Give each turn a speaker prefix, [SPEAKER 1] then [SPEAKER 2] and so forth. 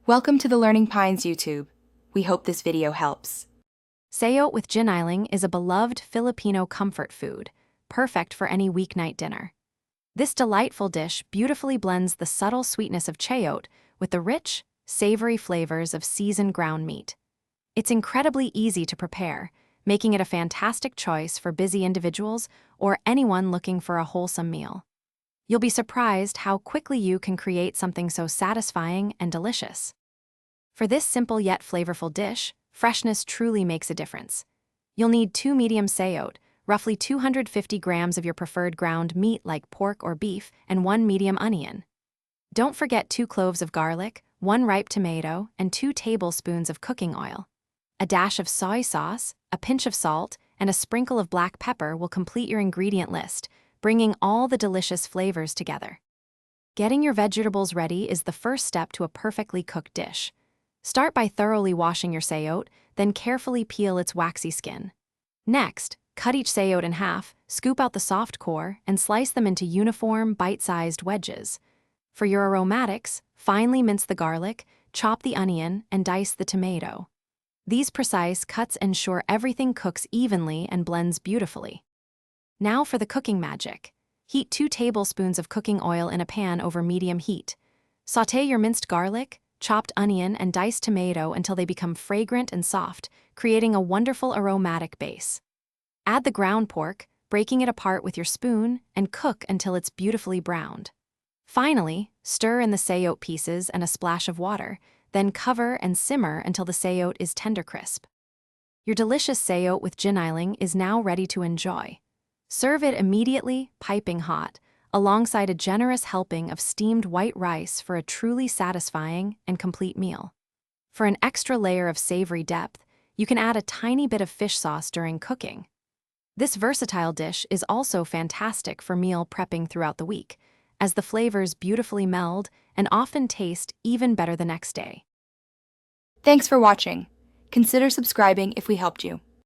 [SPEAKER 1] Welcome to the Learning Pines YouTube. We hope this video helps.
[SPEAKER 2] Sayote with Giniling is a beloved Filipino comfort food, perfect for any weeknight dinner. This delightful dish beautifully blends the subtle sweetness of chayote with the rich, savory flavors of seasoned ground meat. It's incredibly easy to prepare, making it a fantastic choice for busy individuals or anyone looking for a wholesome meal. You'll be surprised how quickly you can create something so satisfying and delicious. For this simple yet flavorful dish, freshness truly makes a difference. You'll need 2 medium sayote, roughly 250 grams of your preferred ground meat like pork or beef, and 1 medium onion. Don't forget 2 cloves of garlic, 1 ripe tomato, and 2 tablespoons of cooking oil. A dash of soy sauce, a pinch of salt, and a sprinkle of black pepper will complete your ingredient list, bringing all the delicious flavors together. Getting your vegetables ready is the first step to a perfectly cooked dish. Start by thoroughly washing your sayote, then carefully peel its waxy skin. Next, cut each sayote in half, scoop out the soft core, and slice them into uniform, bite-sized wedges. For your aromatics, finely mince the garlic, chop the onion, and dice the tomato. These precise cuts ensure everything cooks evenly and blends beautifully. Now for the cooking magic. Heat 2 tablespoons of cooking oil in a pan over medium heat. Sauté your minced garlic, chopped onion, and diced tomato until they become fragrant and soft, creating a wonderful aromatic base. Add the ground pork, breaking it apart with your spoon, and cook until it's beautifully browned. Finally, stir in the sayote pieces and a splash of water, then cover and simmer until the sayote is tender crisp. Your delicious sayote with giniling is now ready to enjoy. Serve it immediately, piping hot, alongside a generous helping of steamed white rice for a truly satisfying and complete meal. For an extra layer of savory depth, you can add a tiny bit of fish sauce during cooking. This versatile dish is also fantastic for meal prepping throughout the week, as the flavors beautifully meld and often taste even better the next day.
[SPEAKER 1] Thanks for watching. Consider subscribing if we helped you.